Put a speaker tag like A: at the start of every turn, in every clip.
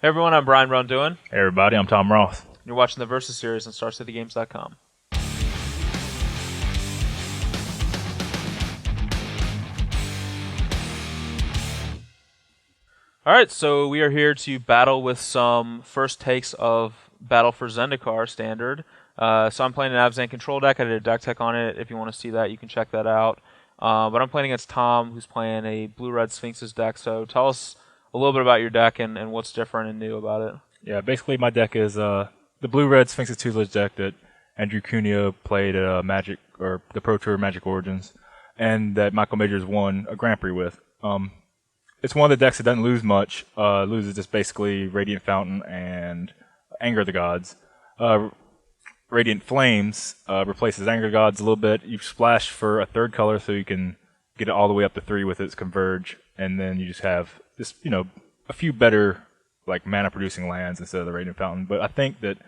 A: Hey everyone, I'm Brian Braun-Duin.
B: Hey everybody, I'm Tom Ross.
A: You're watching the Versus series on StarCityGames.com. Alright, so we are here to battle with some first takes of Battle for Zendikar Standard. So I'm playing an Avzan control deck. I did a deck tech on it. If you want to see that, you can check that out. But I'm playing against Tom, who's playing a Blue-Red Sphinx's deck. So tell us a little bit about your deck and what's different and new about it.
B: Yeah, basically my deck is the Blue-Red Sphinx's Tutelage deck that Andrew Cunha played at Magic, or the Pro Tour Magic Origins, and that Michael Majors won a Grand Prix with. It's one of the decks that doesn't lose much. Loses just basically Radiant Fountain and Anger of the Gods. Radiant Flames replaces Anger of the Gods a little bit. You splash for a third color so you can get it all the way up to 3 with its Converge, and then you just have this, a few better like mana producing lands instead of the Radiant Fountain. But I think that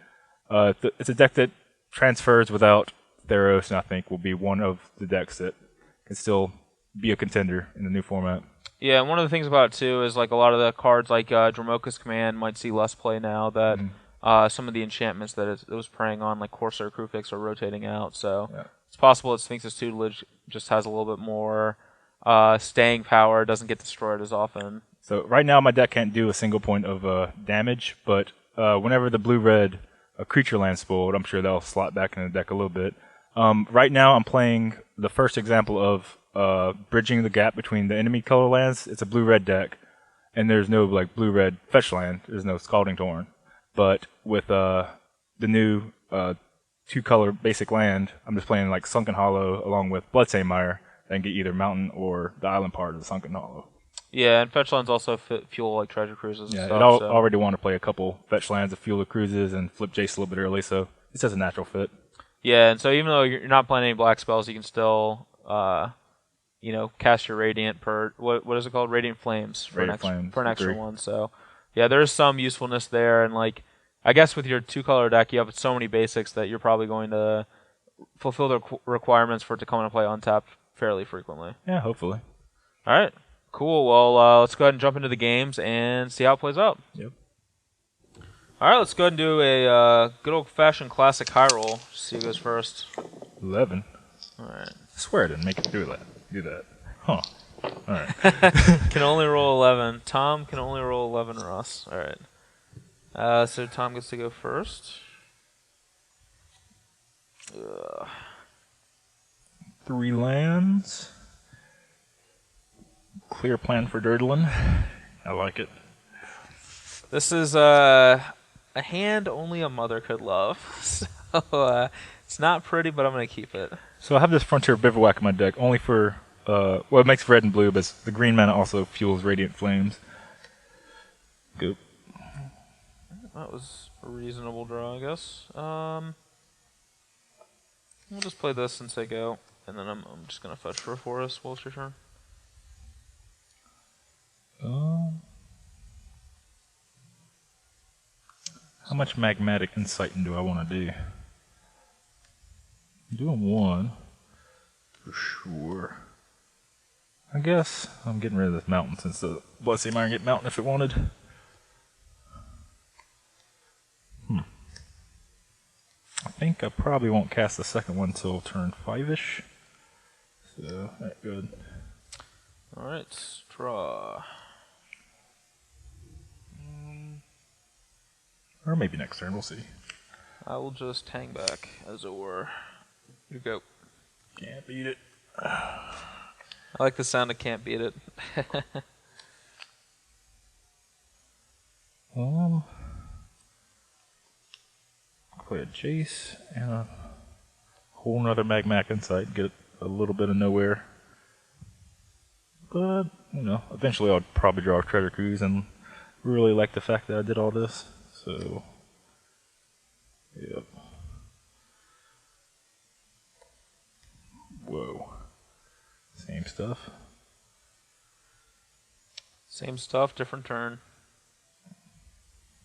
B: it's a deck that transfers without Theros, and I think will be one of the decks that can still be a contender in the new format.
A: Yeah, and one of the things about it too is like a lot of the cards like Dromoka's Command might see less play now that some of the enchantments that it was preying on, like Corsair Krufix, are rotating out. So it's possible that Sphinx's Tutelage just has a little bit more staying power, doesn't get destroyed as often.
B: So right now my deck can't do a single point of damage, but whenever the blue-red creature land spoiled, I'm sure that'll slot back in the deck a little bit. Right now I'm playing the first example of bridging the gap between the enemy color lands. It's a blue-red deck, and there's no like blue-red fetch land. There's no Scalding Torn. But with the new 2-color basic land, I'm just playing like Sunken Hollow along with Bloodstained Mire and get either mountain or the island part of the Sunken Hollow.
A: Yeah, and fetch lands also fuel like treasure cruises and
B: Yeah,
A: stuff.
B: I already want to play a couple fetch lands to fuel the cruises and flip Jace a little bit early, so it's just a natural fit.
A: Yeah, and so even though you're not playing any black spells, you can still cast your Radiant per what is it called? Radiant Flames for an extra one. So yeah, there's some usefulness there, and like I guess with your 2-color deck, you have so many basics that you're probably going to fulfill the requirements for it to come into play untapped fairly frequently.
B: Yeah, hopefully.
A: All right, cool. Well, let's go ahead and jump into the games and see how it plays out.
B: Yep.
A: All right, let's go ahead and do a good old-fashioned classic high roll. See who goes first.
B: 11.
A: All right.
B: I swear I didn't make it do that. Huh. All right.
A: Can only roll 11. Tom can only roll 11, Ross. All right. So Tom gets to go first.
B: 3 lands. Clear plan for Dirtland. I like it.
A: This is a hand only a mother could love. So it's not pretty, but I'm going to keep it.
B: So I have this Frontier Bivouac in my deck, only for, it makes red and blue, but the green mana also fuels Radiant Flames. Goop.
A: That was a reasonable draw, I guess. We'll just play this and say go, and then I'm just going to fetch for a forest while it's your turn.
B: How much Magmatic Insighting do I want to do? I'm doing 1. For sure. I guess I'm getting rid of this mountain since the Bloodstained Mire can get mountain if it wanted. I think I probably won't cast the second one till turn 5-ish. So, that's good.
A: Alright, draw.
B: Or maybe next turn, we'll see.
A: I will just hang back, as it were. You go.
B: Can't beat it.
A: I like the sound of can't beat it.
B: Play a Jace and a whole nother Magmatic Insight, get a little bit of nowhere. But, eventually I'll probably draw a Treasure Cruise and really like the fact that I did all this. So, yep. Whoa. Same stuff.
A: Same stuff, different turn.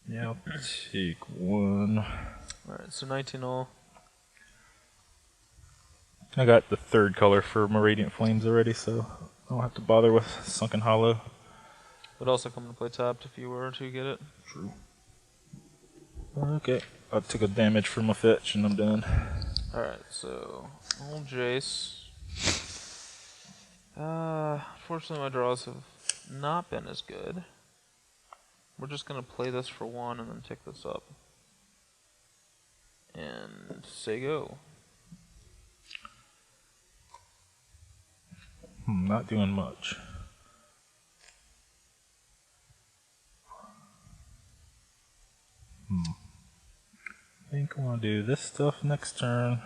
B: Yeah, I'll take 1.
A: Alright, so 19 all.
B: I got the 3rd color for my Radiant Flames already, so I don't have to bother with Sunken Hollow.
A: Would also come into play tapped if you were to get it.
B: True. Okay. I took a damage from a fetch and I'm done.
A: Alright, so old Jace. Unfortunately my draws have not been as good. We're just gonna play this for 1 and then tick this up. And say go.
B: Not doing much. I think I want to do this stuff next turn.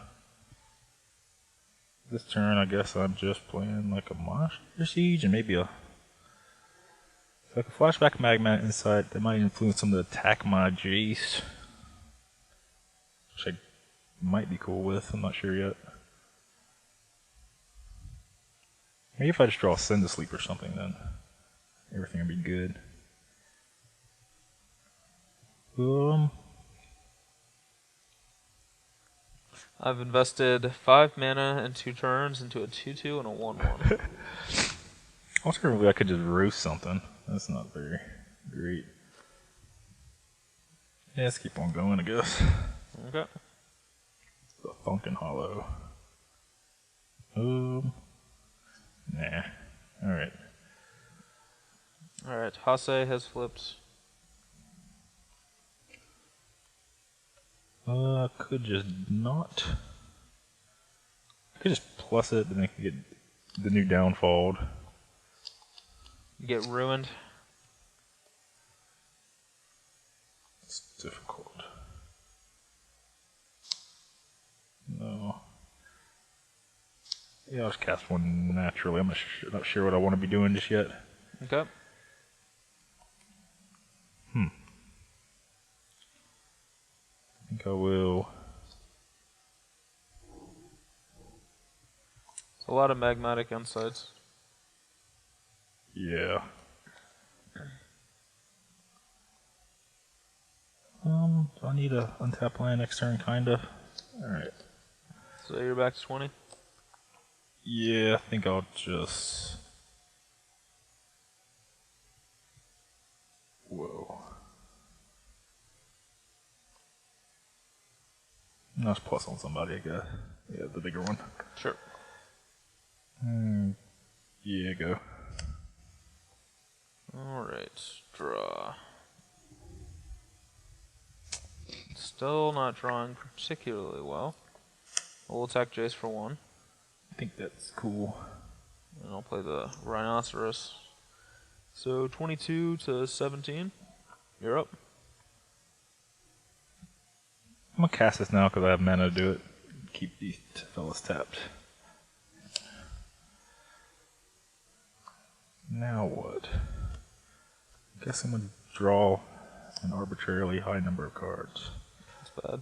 B: This turn, I guess I'm just playing like a Monster Siege and maybe a... So like a Flashback Magma Insight that might influence them to attack my Jace. Which I might be cool with, I'm not sure yet. Maybe if I just draw Send to Sleep or something, then everything will be good.
A: I've invested 5 mana and 2 turns into a 2/2 and a 1/1.
B: I wonder if I could just roast something. That's not very great. Yeah, let's keep on going, I guess.
A: Okay.
B: The Funkin' Hollow. Nah. Alright.
A: Alright, Hase has flipped.
B: Could just not. I could just plus it and then get the new downfall.
A: You get ruined.
B: It's difficult. No. Yeah, I'll just cast one naturally. I'm not sure what I want to be doing just yet.
A: Okay.
B: I think I will.
A: It's a lot of magmatic insights.
B: Yeah. Do I need a untap land next turn, kinda? Alright.
A: So you're back to 20?
B: Yeah, I think I'll just... Whoa. I'll just plus on somebody, I guess. Yeah, the bigger one.
A: Sure.
B: Yeah, go.
A: Alright, draw. Still not drawing particularly well. We'll attack Jace for 1.
B: I think that's cool.
A: And I'll play the Rhinoceros. So 22 to 17. You're up.
B: I'm gonna cast this now because I have mana to do it. Keep these fellas tapped. Now what? I guess I'm gonna draw an arbitrarily high number of cards.
A: That's bad.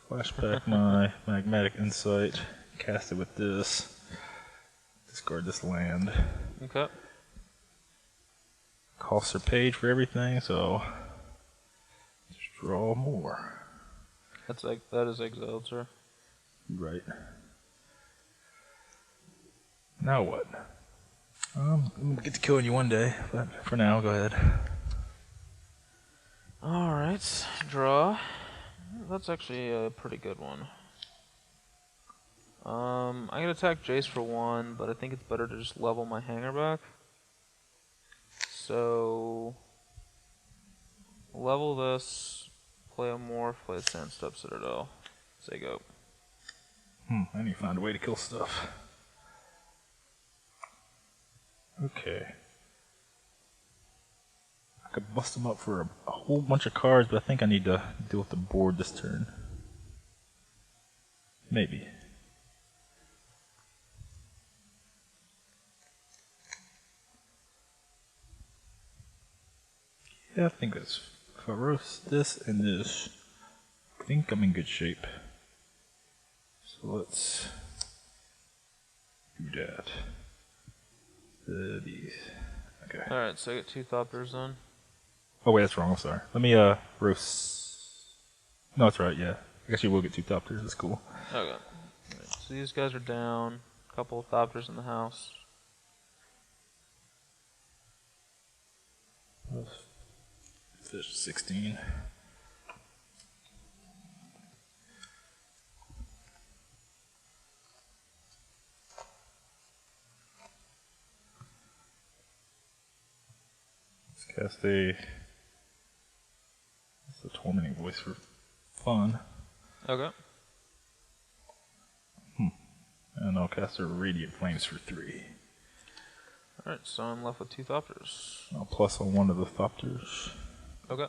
B: Flashback my Magmatic Insight. Cast it with this. Discard this land.
A: Okay.
B: Costs are paid for everything, so just draw more.
A: That is exiled, sir.
B: Right. Now what? I'm gonna get to killing you one day, but for now, go ahead.
A: Alright, draw. That's actually a pretty good one. I'm gonna attack Jace for 1, but I think it's better to just level my hanger back. So level this, play a morph, play a Sandstep Citadel. Say go.
B: I need to find a way to kill stuff. Okay. I could bust them up for a whole bunch of cards, but I think I need to deal with the board this turn. Maybe. Yeah, I think that's... If I roast this and this, I think I'm in good shape. So let's do that. These. Okay.
A: Alright, so I get 2 Thopters then.
B: Oh wait, that's wrong. I'm sorry. Let me roast. No, that's right. Yeah, I guess you will get 2 Thopters. That's cool.
A: Okay. Right, so these guys are down. A couple of Thopters in the house.
B: Fish 16. Let's cast a tormenting voice for fun.
A: Okay.
B: And I'll cast a Radiant Flames for 3.
A: Alright, so I'm left with 2 Thopters.
B: I'll plus on one of the Thopters.
A: Okay.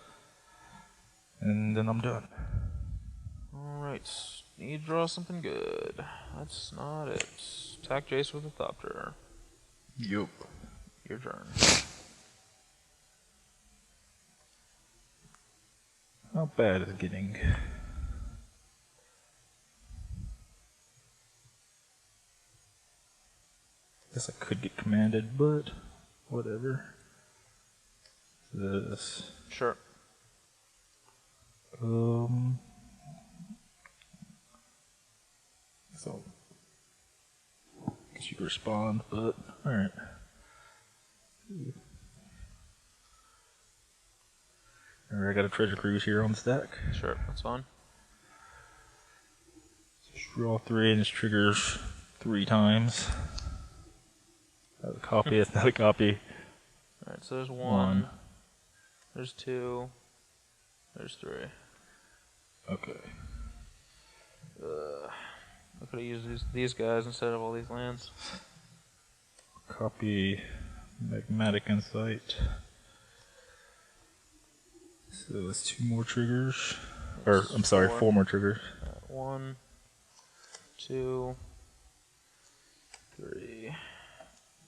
B: And then I'm done.
A: Alright, need to draw something good. That's not it. Attack Jace with a Thopter.
B: Yup.
A: Your turn.
B: How bad is it getting? Guess I could get commanded, but whatever. This.
A: Sure.
B: So, guess you could respond, but alright. Alright, I got a Treasure Cruise here on the stack.
A: Sure, that's fine.
B: Just draw 3 and this triggers 3 times. That's a copy, that's not a copy.
A: Alright, so there's 1. There's 2. There's 3.
B: Okay.
A: I could have used these guys instead of all these lands.
B: Copy Magmatic Insight. So that's 2 more triggers. Or, I'm sorry, 4 more triggers.
A: 1, 2, 3,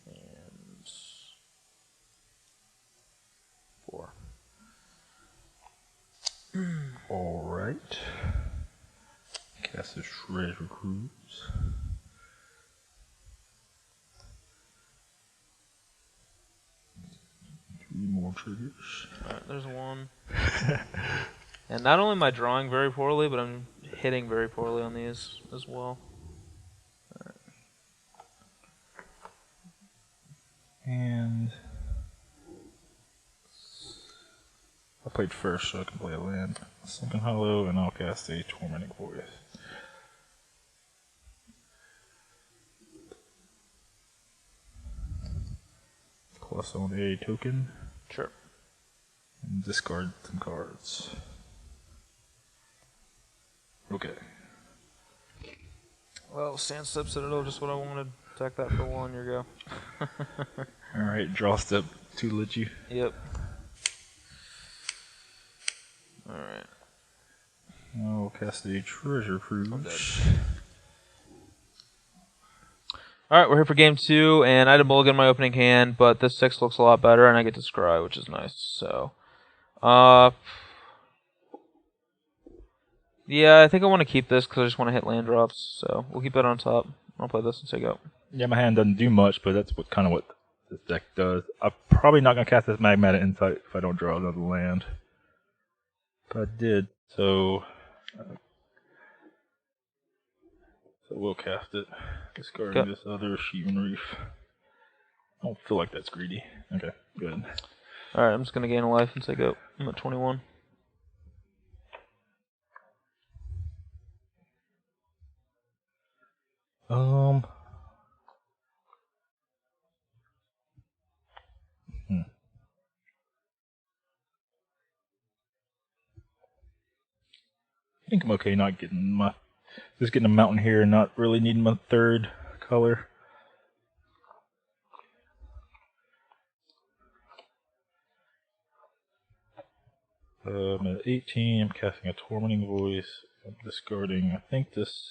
A: and 4.
B: Alright. Cast a Treasure Cruise. Three more triggers.
A: Alright, there's 1. And not only am I drawing very poorly, but I'm hitting very poorly on these as well. Alright.
B: And I played first, so I can play a land. Sunken Hollow, and I'll cast a Tormenting Voice. Plus on a token.
A: Sure.
B: And discard some cards. Okay.
A: Well, Sandstep Citadel, just what I wanted. Attack that for 1, here you go.
B: Alright, draw step 2 let you.
A: Yep. Alright.
B: I'll cast a Treasure Cruise.
A: Alright, we're here for game 2, and I had a mulligan in my opening hand, but this 6 looks a lot better, and I get to scry, which is nice, so... yeah, I think I want to keep this, because I just want to hit land drops, so we'll keep that on top. I'll play this and take out.
B: Yeah, my hand doesn't do much, but that's kind of what this deck does. I'm probably not going to cast this Magmatic Insight if I don't draw another land. But I did, so we'll cast it. Discarding this other Sheevan Reef. I don't feel like that's greedy. Okay, good.
A: Alright, I'm just going to gain a life and take out. I'm at 21.
B: I think I'm okay not getting just getting a mountain here and not really needing my 3rd color. I'm at 18, I'm casting a Tormenting Voice. I'm discarding, I think, this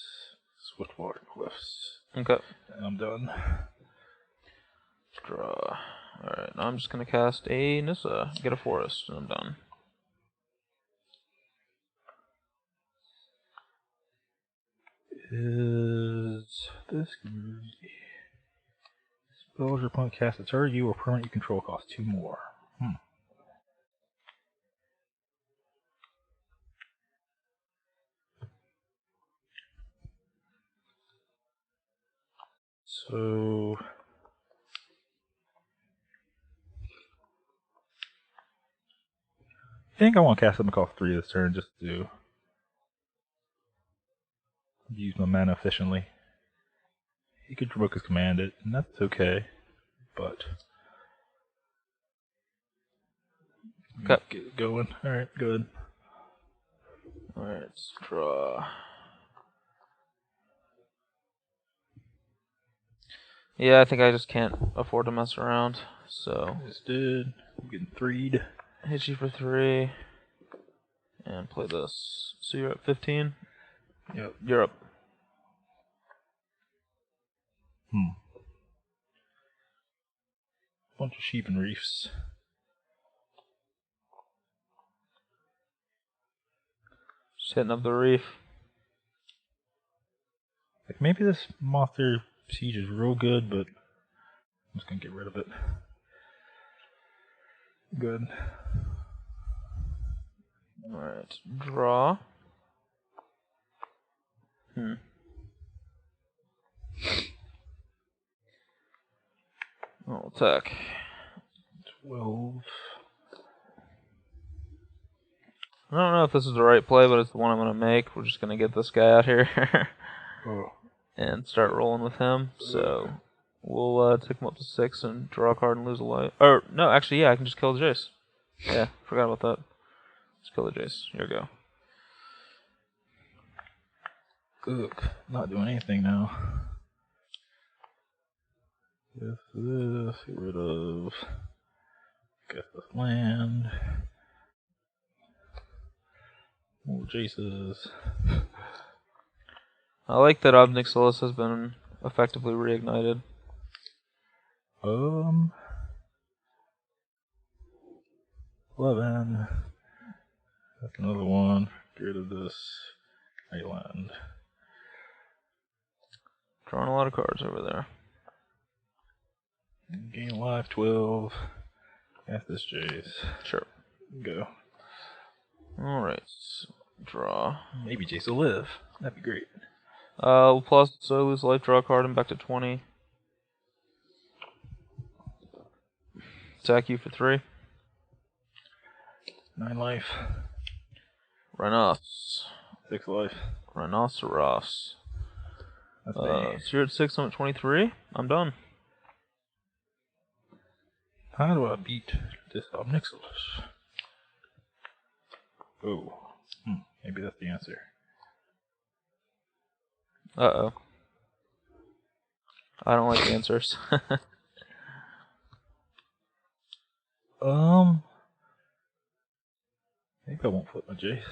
B: Swiftwater Cliffs.
A: Okay.
B: And I'm done.
A: Draw. Alright, now I'm just going to cast a Nissa, get a forest, and I'm done.
B: Is this spells your opponent casts a target you or permanent you control cost 2 more. So think I want to cast something cost 3 this turn just to use my mana efficiently. He could Dromoka's command it, and that's okay, but
A: okay.
B: Get it going. Alright, good.
A: Alright, let's draw. Yeah, I think I just can't afford to mess around, so.
B: Just did. I'm getting 3'd.
A: Hit you for 3. And play this. So you're at 15?
B: Yep.
A: You're up.
B: Bunch of sheep and reefs.
A: Just hitting up the reef.
B: Like maybe this monster siege is real good, but I'm just gonna get rid of it. Good.
A: Alright, draw. I'll attack.
B: 12.
A: I don't know if this is the right play, but it's the one I'm going to make. We're just going to get this guy out here and start rolling with him. So we'll take him up to 6 and draw a card and lose a life. Or, no, actually, yeah, I can just kill the Jace. Yeah, forgot about that. Let's kill the Jace. Here we go.
B: Good. Not doing anything now. Guess this. Get rid of. Guess this land. More Jaces.
A: I like that Ob Nixilis has been effectively reignited.
B: 11. That's another one. Get rid of this island.
A: Drawing a lot of cards over there.
B: Gain life 12. Cast this Jace.
A: Sure.
B: Go.
A: Alright. Draw.
B: Maybe Jace will live. That'd be great.
A: Plus, so I lose life, draw a card, and back to 20. Attack you for 3.
B: 9 life.
A: Rhinos.
B: 6 life.
A: Rhinoceros.
B: That's
A: so you're at 6, I'm at 23. I'm done.
B: How do I beat this Ob Nixilis? Oh. Maybe that's the answer.
A: Uh-oh. I don't like answers.
B: Maybe I won't flip my Jace.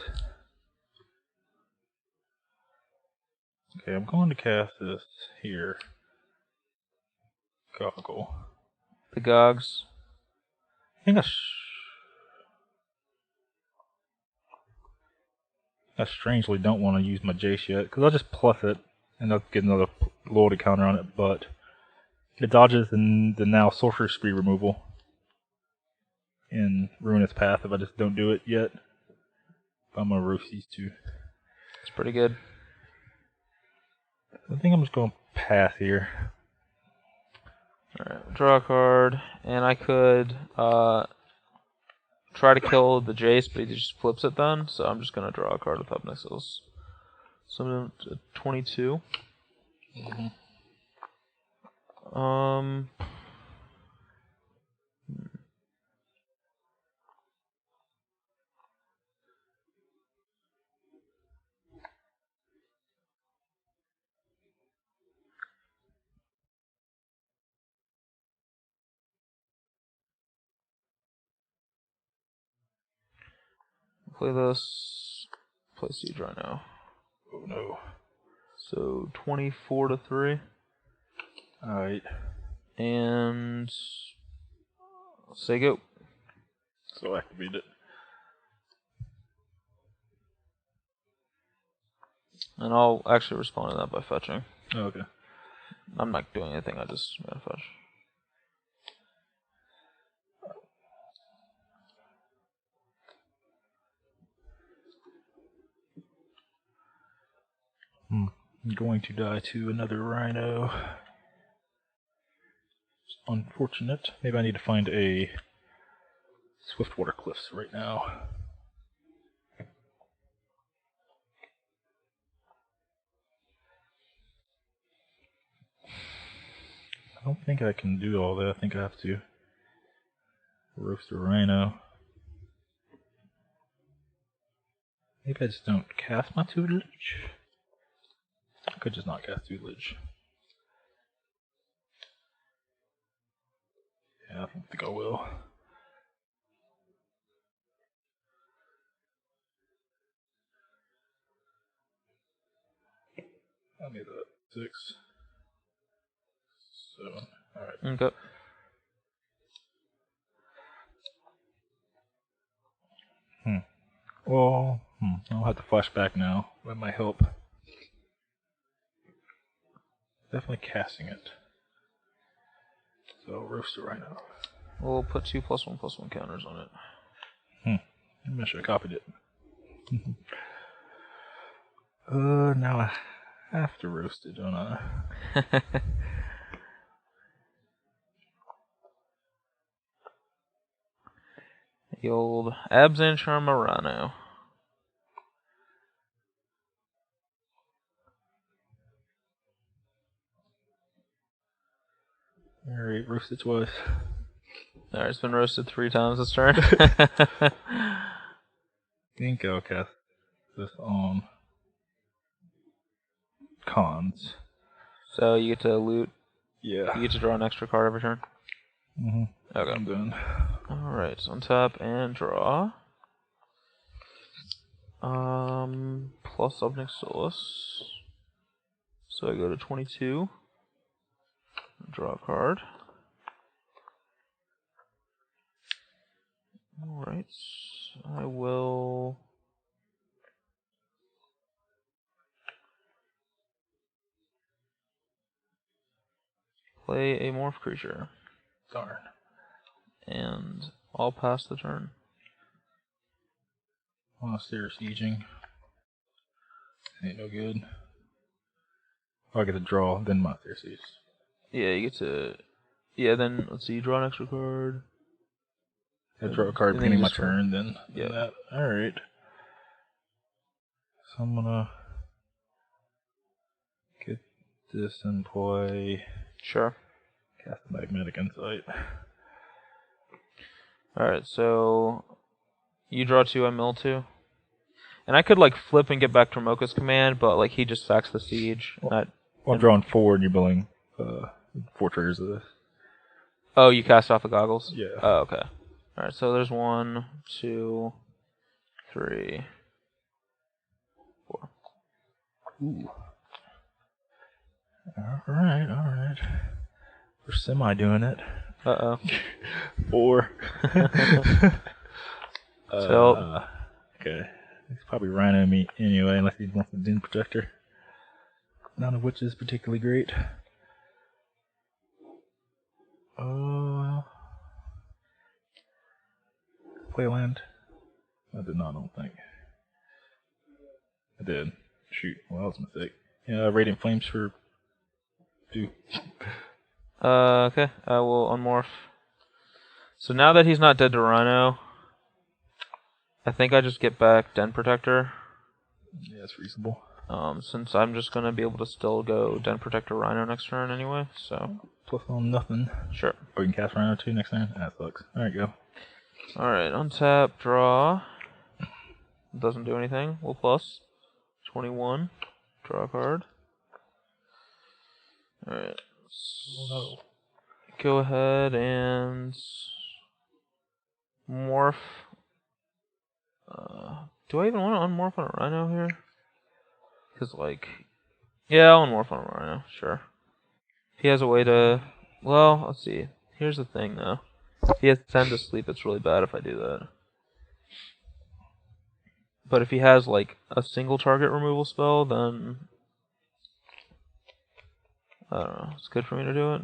B: Okay, I'm going to cast this here. Goggle.
A: The Gogs.
B: I think I strangely don't want to use my Jace yet, because I'll just plus it, and I'll get another loyalty counter on it, but it dodges the now Sorcerer Spree removal in Ruinous Path if I just don't do it yet. I'm going to roof these two.
A: It's pretty good.
B: I think I'm just going to pass here.
A: Alright, draw a card, and I could try to kill the Jace, but he just flips it then, so I'm just going to draw a card with Ob Nixilis. So I'm at 22. Play this. Play Siege right now.
B: Oh no.
A: So 24 to 3.
B: Alright.
A: And say go.
B: So activate it.
A: And I'll actually respond to that by fetching.
B: Oh, okay.
A: I'm not doing anything, I just gotta fetch.
B: I'm going to die to another rhino. It's unfortunate. Maybe I need to find a Swiftwater Cliffs right now. I don't think I can do all that. I think I have to roast a rhino. Maybe I just don't cast my tutelage. I could just not cast tutelage. Yeah, I don't think I will. I need that 6, 7. Alright.
A: Okay.
B: Well, I'll have to flash back now. That might help. Definitely casting it. So, roast it right now.
A: We'll put 2 +1/+1 counters on it.
B: Maybe I should have copied it. Now I have to roast it, don't I?
A: The old Abzan Marano.
B: Alright, roast it twice.
A: Alright, it's been roasted 3 times this turn.
B: I think I'll cast this on cons.
A: So you get to loot.
B: Yeah.
A: You get to draw an extra card every turn. Okay.
B: I'm done.
A: Alright, so untap and draw. Plus Obnic Solus. So I go to 22. Draw a card. Alright. I will play a morph creature.
B: Darn.
A: And I'll pass the turn.
B: Monster sieging. Ain't no good. Oh, I get to draw, then monster siege.
A: Yeah, you get to. Yeah, then let's see. You draw an extra card.
B: I draw a card beginning my turn, then that. Alright. So I'm gonna get this in play.
A: Sure.
B: Cast the Magnetic Insight.
A: Alright, so you draw 2, I mill 2. And I could like flip and get back to Mocha's command, but like he just sacks the siege.
B: I'm drawing 4 and you're building 4 triggers of this.
A: Oh, you cast off the goggles?
B: Yeah.
A: Oh, okay. Alright, so there's 1, 2, 3, 4.
B: Ooh. Alright. We're semi doing it.
A: Uh-oh.
B: 4. Okay. He's probably rhino me anyway, unless he wants the Din Projector. None of which is particularly great. Playland? I did not, I don't think. I did. Shoot. Well, that was a mistake. Yeah, Radiant Flames for 2.
A: Okay. I will unmorph. So now that he's not dead to Rhino, I think I just get back Den Protector.
B: Yeah, that's reasonable.
A: Since I'm just gonna be able to still go Den Protector Rhino next turn anyway, so.
B: Plus on nothing.
A: Sure.
B: Or you can cast Rhino 2 next turn? That sucks. Alright, go.
A: Alright, untap, draw. Doesn't do anything. We'll plus. 21. Draw a card. Alright.
B: No.
A: Go ahead and morph. Do I even want to unmorph on a Rhino here? Because, like, yeah, I'll unmorph on a Rhino, sure. If he has a way to, well, let's see. Here's the thing, though. If he has 10 to sleep, it's really bad if I do that. But if he has, like, a single target removal spell, then I don't know. It's good for me to do it.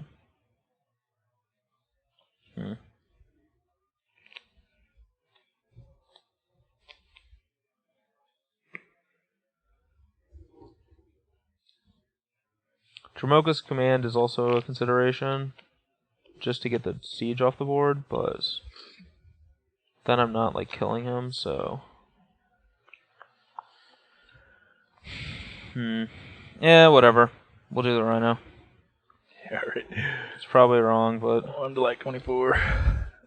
A: Dromoka's command is also a consideration, just to get the siege off the board, but then I'm not, like, killing him, so. Yeah, whatever. We'll do the Rhino.
B: Alright.
A: It's probably wrong, but
B: 1 to like 24.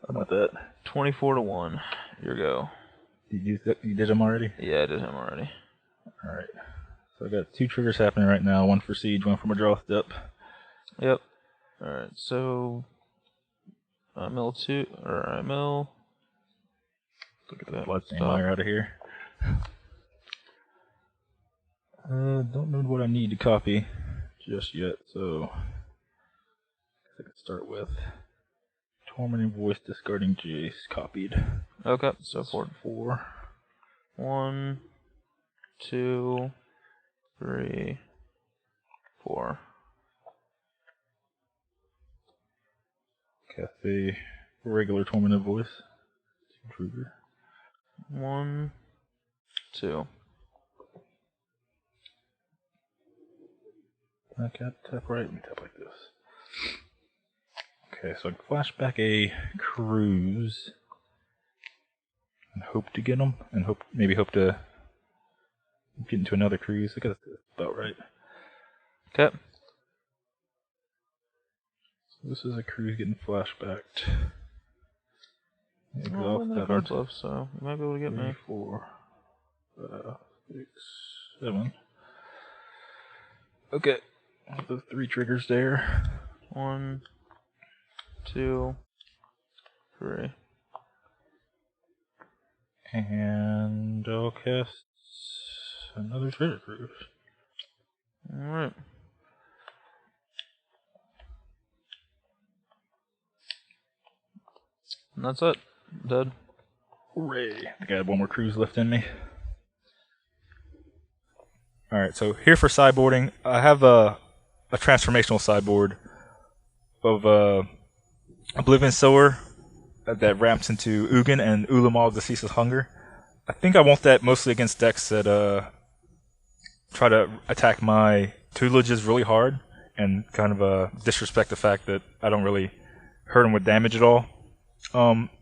B: I'm with that.
A: 24 to 1. Your go.
B: You did them already?
A: Yeah, I did him already.
B: Alright. So I got 2 triggers happening right now. 1 for siege, 1 for my draw step.
A: Yep. Alright, so mill 2 or mill.
B: Look at that bloodstain wire out of here. Don't know what I need to copy just yet, so I can start with Tormenting Voice, discarding Jace, copied.
A: Okay, so
B: 4.
A: 1, 2, 3, 4.
B: Cafe, regular Tormented Voice. Trigger.
A: 1, 2.
B: I got tap right and tap like this. Okay, so I can flash back a cruise and hope to get them, and maybe hope to get into another cruise. I guess that's about right.
A: Okay.
B: So this is a cruise getting flashbacked.
A: Well, how many cards left, so you might be able to get
B: 3,
A: me.
B: 4, 5, 6, 7. Okay, those 3 triggers there.
A: 1, 2, 3.
B: And I'll cast another treasure cruise.
A: Alright. And that's it. Dead.
B: Hooray. I think I have 1 more cruise left in me. Alright, so here for sideboarding, I have a transformational sideboard of Oblivion Sower that ramps into Ugin and Ulamog, the Ceaseless Hunger. I think I want that mostly against decks that try to attack my tutelages really hard and kind of disrespect the fact that I don't really hurt them with damage at all.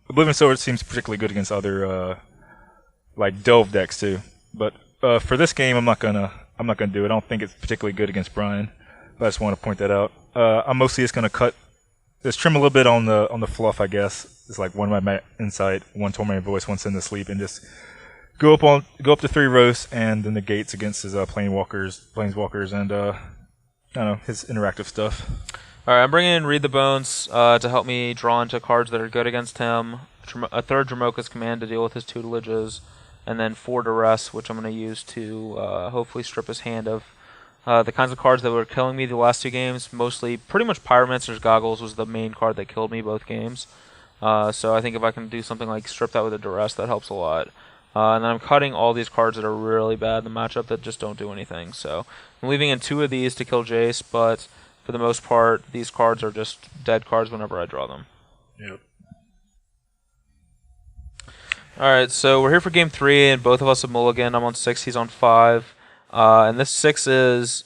B: Oblivion Sower seems particularly good against other like Delve decks too, but for this game I'm not gonna do it. I don't think it's particularly good against Brian, but I just want to point that out. I'm mostly just gonna trim a little bit on the fluff, I guess. It's like 1 my insight, 1 Tormented Voice, 1 Send to Sleep, and just go up to 3 roasts and then the gates against his planeswalkers, and I don't know, his interactive stuff.
A: Alright, I'm bringing in Read the Bones to help me draw into cards that are good against him. A 3rd Dromoka's Command to deal with his tutelages, and then 4 Duress, which I'm going to use to hopefully strip his hand of the kinds of cards that were killing me the last 2 games. Mostly, pretty much Pyromancer's Goggles was the main card that killed me both games. So I think if I can do something like strip that with a Duress, that helps a lot. And then I'm cutting all these cards that are really bad in the matchup that just don't do anything. So I'm leaving in 2 of these to kill Jace, but for the most part, these cards are just dead cards whenever I draw them.
B: Yep.
A: Alright, so we're here for game 3, and both of us have mulligan. I'm on 6, he's on 5. And this 6 is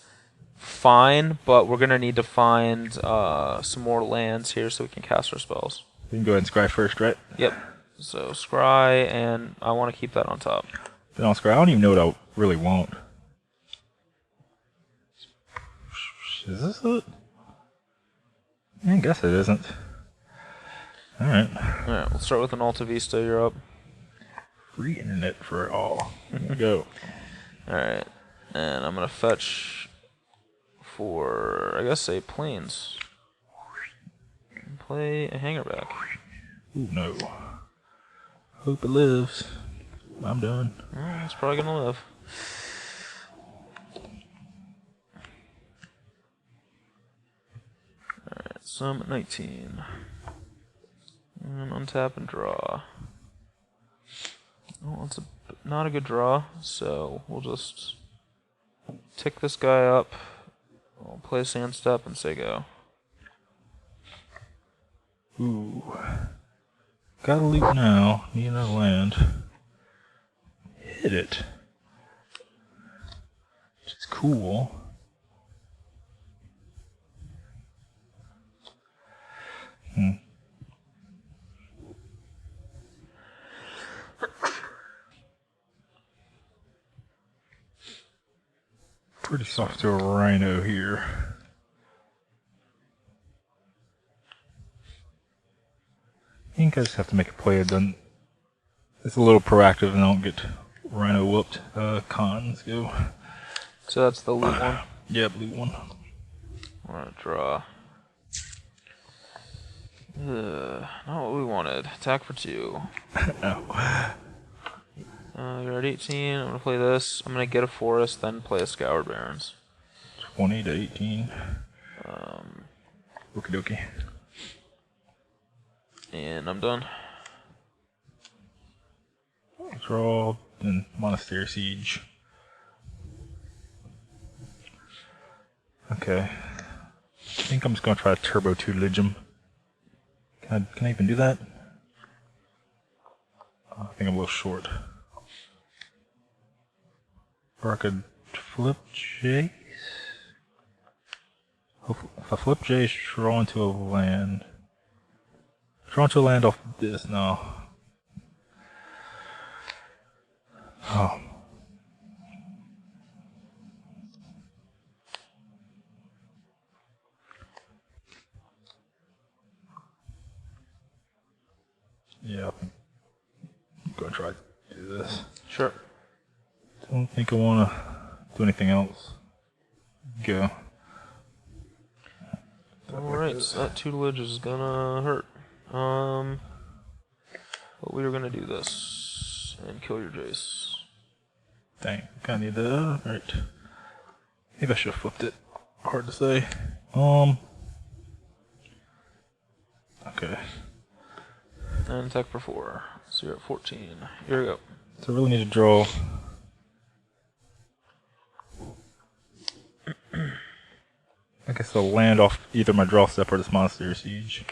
A: fine, but we're going to need to find some more lands here so we can cast our spells.
B: You can go ahead and scry first, right?
A: Yep. So scry, and I want to keep that on top.
B: Then I'll scry. I don't even know what I really want. Is this it? I guess it isn't. Alright.
A: Alright, we'll start with an Alta Vista. You're up.
B: Free internet for all. Go.
A: Alright. And I'm going to fetch for, I guess, a Plains. And play a Hangerback.
B: Ooh, no. Hope it lives. I'm done.
A: It's probably going to live. Alright, so I'm at 19. And untap and draw. Oh, it's not a good draw, so we'll just tick this guy up. We'll play a Sand Step and say go.
B: Ooh. Gotta leave now. Need another land. Hit it. Which is cool. Pretty soft to a Rhino here. think I just have to make a play. It's a little proactive and I don't get rhino whooped. Con, let's go.
A: So that's the loot one?
B: Yeah, blue one.
A: I'm gonna draw. Not what we wanted. Attack for 2.
B: No.
A: You're at 18. I'm gonna play this. I'm gonna get a forest, then play a Scoured Barrens.
B: 20 to 18. Okie dokie.
A: And I'm done.
B: Draw, then Monastery Siege. Okay. I think I'm just gonna try to turbo tutelage him. Can I even do that? I think I'm a little short. Or I could flip Jace. If I flip Jace, draw into a land. Draw into a land off this, no. Oh. Yeah, I'm gonna try to do this.
A: Sure.
B: Don't think I wanna do anything else. Go.
A: Alright, so that tutelage is gonna hurt. But we are gonna do this and kill your Jace.
B: Dang, kinda need that. Alright. Maybe I should have flipped it. Hard to say. Okay.
A: And attack for 4. So you're at 14. Here we go.
B: So I really need to draw. I guess I'll land off either my draw step or this Monastery Siege.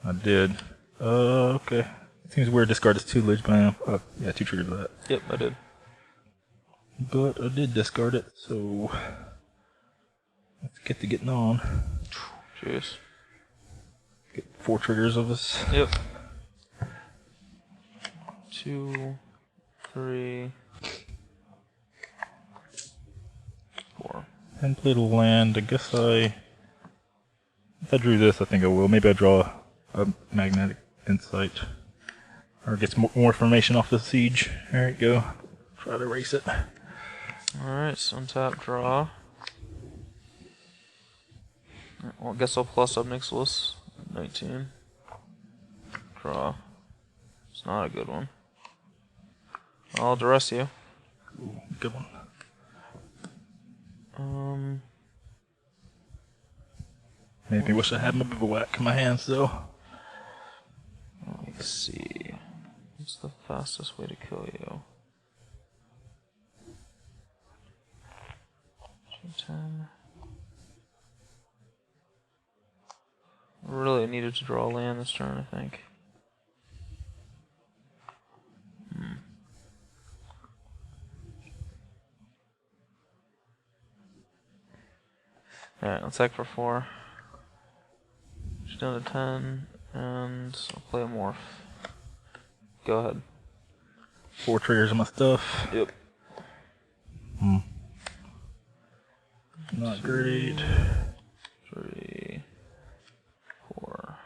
B: I did. Okay. It seems weird to discard this tutelage, but I am. Yeah, 2 triggers of that.
A: Yep, I did.
B: But I did discard it, so let's get to getting on.
A: Jeez.
B: Get 4 triggers of this.
A: Yep. 2, 3, 4.
B: And played a land. I guess if I drew this, I think I will. Maybe I draw a Magnetic Insight. Or get some more information off the siege. There you go. Try to erase it.
A: Alright, so untap, draw. Well, I guess I'll plus up Nixilis. 19. Draw. It's not a good one. I'll duress you.
B: Ooh, good one. Maybe wish I had my bivouac in my hands though.
A: Let's see. What's the fastest way to kill you? 10. Really needed to draw land this turn, I think. Alright, let's attack for 4. She's down to 10, and I'll play a morph. Go ahead.
B: 4 triggers of my stuff.
A: Yep.
B: Not great.
A: 3, 4.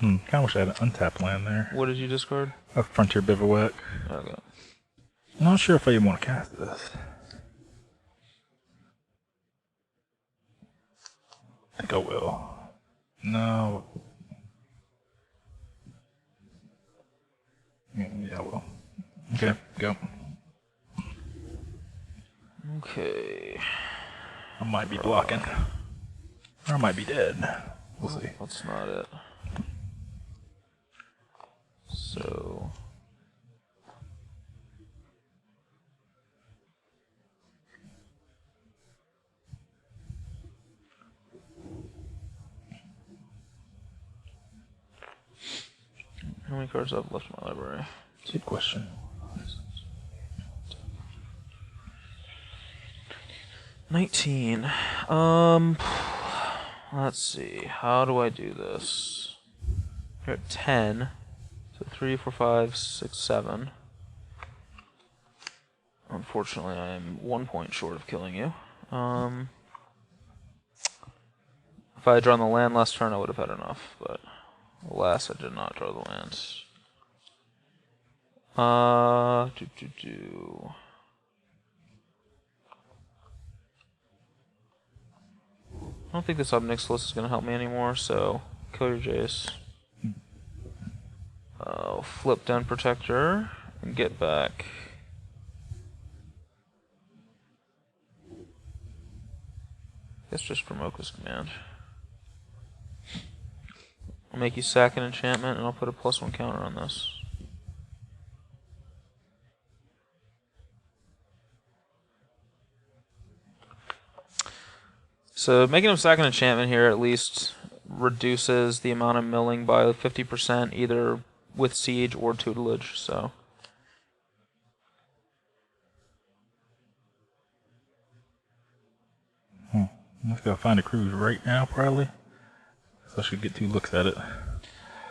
B: Kinda wish I had an untapped land there.
A: What did you discard?
B: A Frontier Bivouac.
A: Okay.
B: I'm not sure if I even want to cast this. I think I will. No. Yeah, I will. Okay, go.
A: Okay.
B: I might be blocking. Or I might be dead. We'll see.
A: That's not it. So... How many cards have I left in my library?
B: Good question.
A: 19. Let's see. How do I do this? You're at 10. So 3, 4, 5, 6, 7. Unfortunately, I am 1 point short of killing you. If I had drawn the land last turn, I would have had enough, but Alas, I did not draw the lands. I don't think this Obnixilis list is going to help me anymore, so kill your Jace. Flip Den Protector and get back. Guess just Dromoka's Command. I'll make you sack an enchantment and I'll put a +1 counter on this. So making him sack an enchantment here at least reduces the amount of milling by 50% either with siege or tutelage, so.
B: I'm just gonna find a cruise right now probably. So I should get 2 looks at it.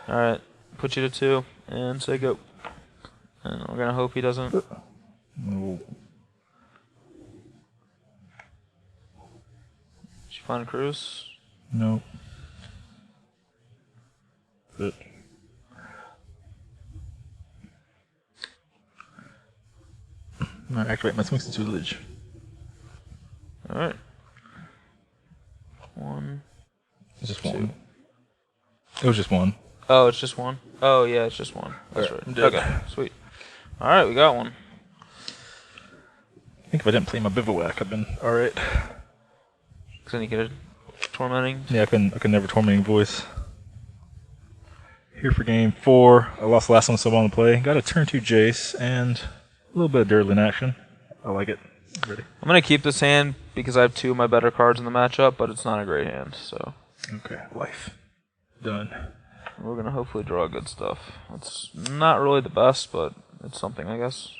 A: Alright, put you to 2 and say go. And we're gonna hope he doesn't.
B: No.
A: Did you find a cruise?
B: No. That's it. I'm gonna activate my Swings to Tutelage.
A: Alright. 1.
B: It's just 1. It was just 1.
A: Oh, it's just 1? Oh, yeah, it's just 1. That's right. Okay, sweet. Alright, we got one.
B: I think if I didn't play my Bivouac, I've been alright.
A: Because then you get a Tormenting?
B: Yeah, I can never Tormenting Voice. Here for game 4. I lost the last one, so I'm on the play. Got a turn 2 Jace and a little bit of Dirtling action. I like it. Ready.
A: I'm going to keep this hand because I have 2 of my better cards in the matchup, but it's not a great hand, so.
B: Okay, life. Done.
A: We're going to hopefully draw good stuff. It's not really the best, but it's something, I guess.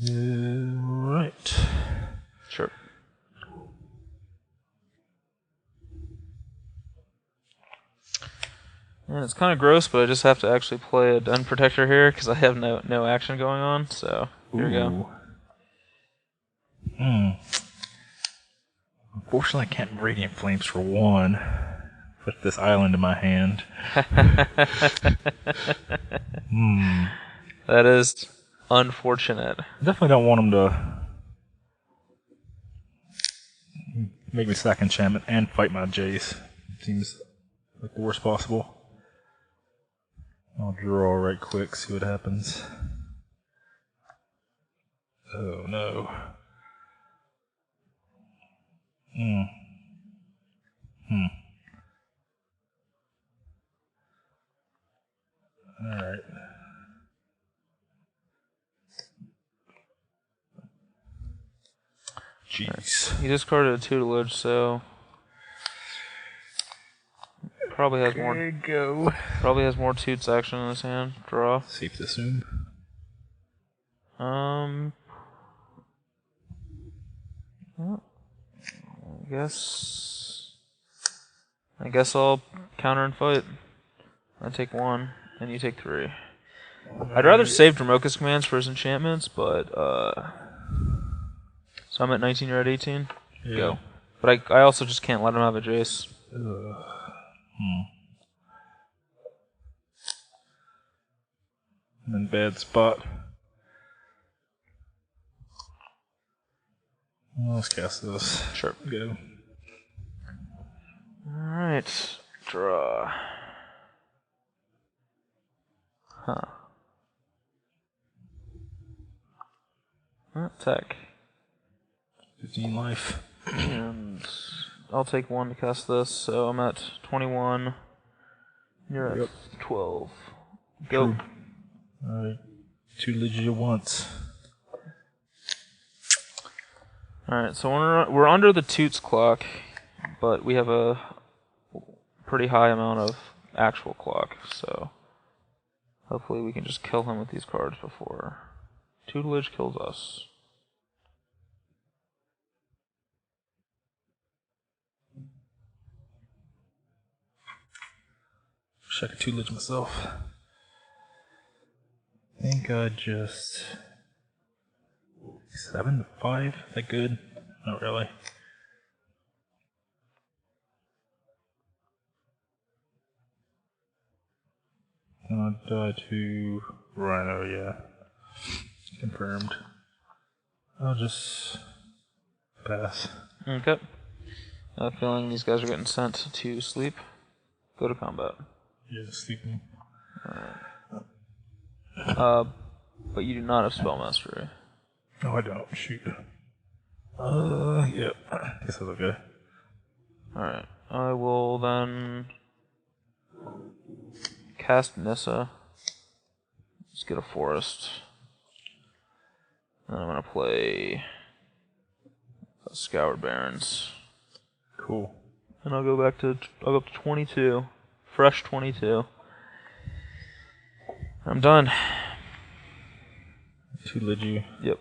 B: Right.
A: Sure. And it's kind of gross, but I just have to actually play a Den Protector here because I have no action going on, so here we go.
B: Unfortunately, I can't Radiant Flames for 1. Put this island in my hand.
A: That is unfortunate.
B: I definitely don't want him to make me sack enchantment and fight my Jace. Seems like the worst possible. I'll draw right quick, see what happens. Oh no. Alright. Jeez.
A: He discarded a tutelage, so probably has more.
B: Go.
A: Probably has more toots action in his hand. Draw.
B: Safe to assume.
A: Well, I guess I'll counter and fight. I take 1, and you take 3. I'd rather save Dromoka's commands for his enchantments, but so I'm at 19, you're at 18?
B: Yeah.
A: Go. But I also just can't let him have a Jace.
B: I'm in a bad spot. Let's cast this.
A: Sure.
B: Go.
A: Alright. Draw. Attack.
B: 15 life.
A: And I'll take 1 to cast this, so I'm at 21. You're at 12. Go.
B: Alright. 2 legit once.
A: Alright, so we're under the Toots clock, but we have a pretty high amount of actual clock, so hopefully we can just kill him with these cards before tutelage kills us.
B: Wish I could tutelage myself. I think I just 7 to 5. Is that good? Not really. And I die to Rhino, yeah. Confirmed. I'll just pass.
A: Okay. I have a feeling these guys are getting sent to sleep. Go to combat.
B: Yeah, sleeping.
A: Alright. But you do not have spell mastery.
B: No, I don't. Shoot. Yep. Guess that's okay.
A: Alright. I will then cast Nissa. Let's get a forest. And I'm gonna play Scoured Barrens.
B: Cool.
A: And I'll go up to 22. Fresh 22. I'm done.
B: Tutelage you.
A: Yep.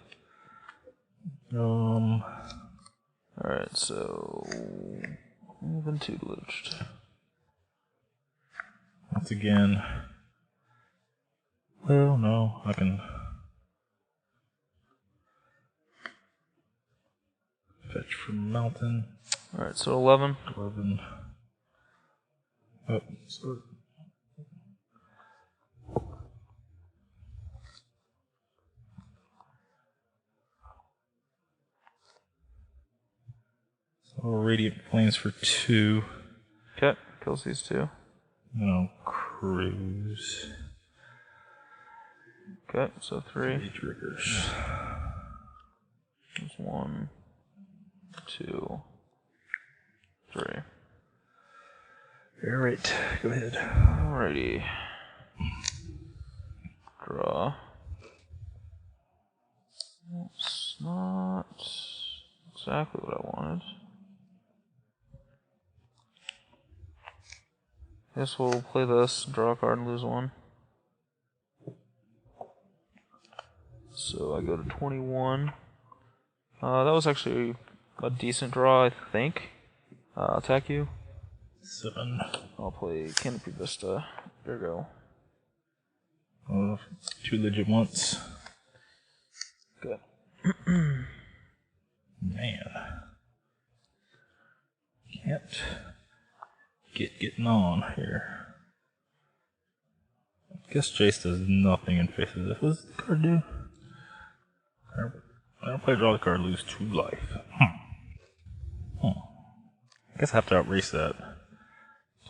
B: Alright,
A: so I've been tutelaged.
B: Once again. Well, no, I can fetch from mountain.
A: Alright, so 11.
B: 11. Oh, sorry. So Radiant Flames for 2.
A: Okay, kills these two.
B: No, cruise.
A: Okay, so 3.
B: 3 triggers.
A: There's 1, 2, 3.
B: Alright, go ahead.
A: Alrighty. Draw. It's not exactly what I wanted. Guess we'll play this, draw a card and lose 1. So I go to 21. That was actually a decent draw, I think. Attack you.
B: 7.
A: I'll play Canopy Vista. There you
B: go. 2 legit once.
A: Good.
B: Man. Can't getting on here. I guess Jace does nothing in face of this. What does the card do? I don't play draw the card, lose 2 life. I guess I have to outrace that.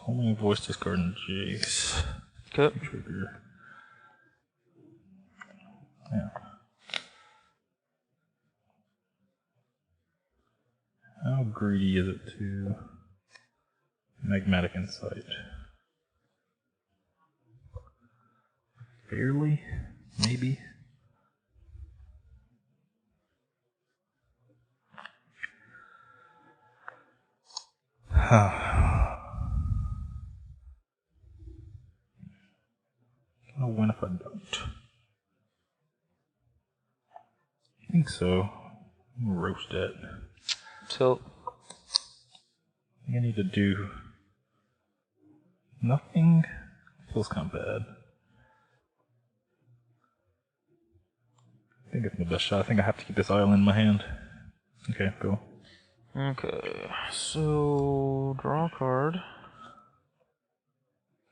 B: Only voice discarding Jace.
A: Okay.
B: Trigger. Yeah. How greedy is it to Magmatic Insight? Barely? Maybe? I'll win if I don't. I think so. I'm gonna roast it.
A: Tilt.
B: I think I need to do nothing. Feels kind of bad. I think it's my best shot. I think I have to keep this island in my hand. Okay, go.
A: Okay, so draw a card.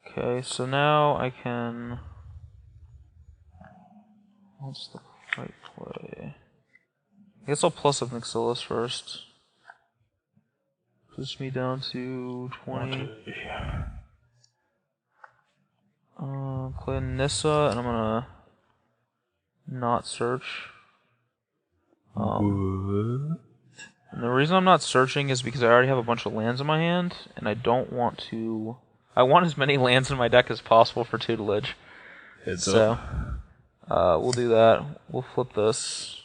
A: Okay, so now I can. What's the right play? I guess I'll plus up Nixilis first. Push me down to 20. Play Nissa, and I'm gonna not search. And the reason I'm not searching is because I already have a bunch of lands in my hand, and I don't want to. I want as many lands in my deck as possible for tutelage.
B: Heads up.
A: We'll do that. We'll flip this.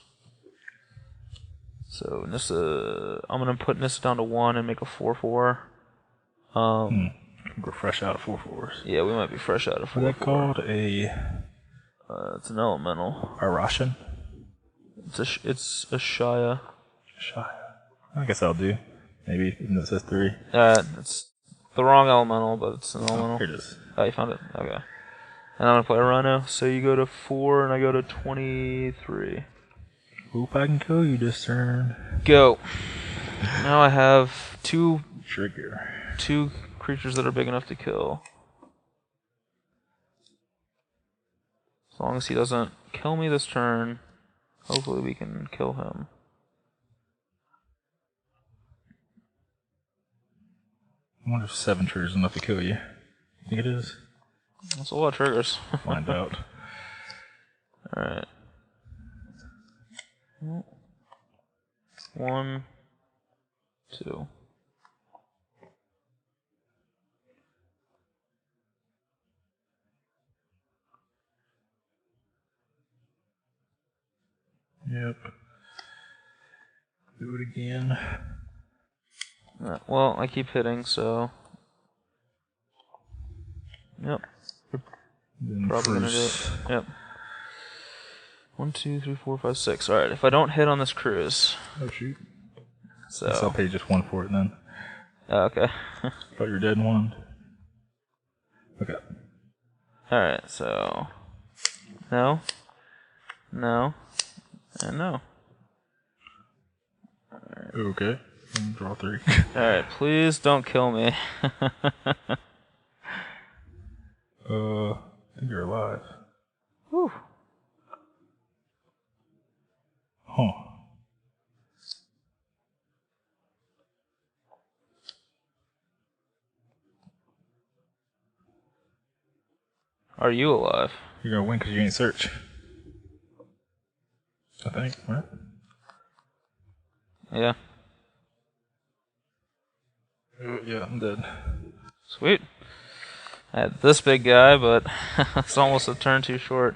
A: So Nissa, I'm gonna put Nissa down to 1 and make a 4/4.
B: We're fresh out of 4/4s.
A: Yeah, we might be fresh out of 4/4.
B: What's that called?
A: It's an elemental.
B: A Russian?
A: It's a Shia.
B: Shia. I guess I'll do. Maybe even though it says 3.
A: It's the wrong elemental, but it's an elemental.
B: Here it is.
A: Oh, you found it? Okay. And I'm gonna play a Rhino. So you go to 4 and I go to 23.
B: Hope I can kill you this turn.
A: Go. Now I have 2
B: trigger.
A: 2 creatures that are big enough to kill. As long as he doesn't kill me this turn, hopefully we can kill him.
B: I wonder if 7 triggers is enough to kill you. You think it is?
A: That's a lot of triggers.
B: Find out.
A: Alright. 1, 2.
B: Yep. Do it again.
A: Well, I keep hitting, so. Yep. Probably gonna do it. Yep. 1, 2, 3, 4, 5, 6. Alright, if I don't hit on this cruise.
B: Oh, shoot.
A: So.
B: Guess I'll pay just 1 for it then.
A: Oh, okay.
B: Thought you were dead in 1. Okay.
A: Alright, so. No. No. And no.
B: Right. Okay. Draw 3.
A: Alright, please don't kill me.
B: I think you're alive.
A: Whew.
B: Huh.
A: Are you alive?
B: You're gonna win because you ain't search. I think, right?
A: Yeah.
B: Yeah, I'm dead.
A: Sweet. I had this big guy, but it's almost a turn too short.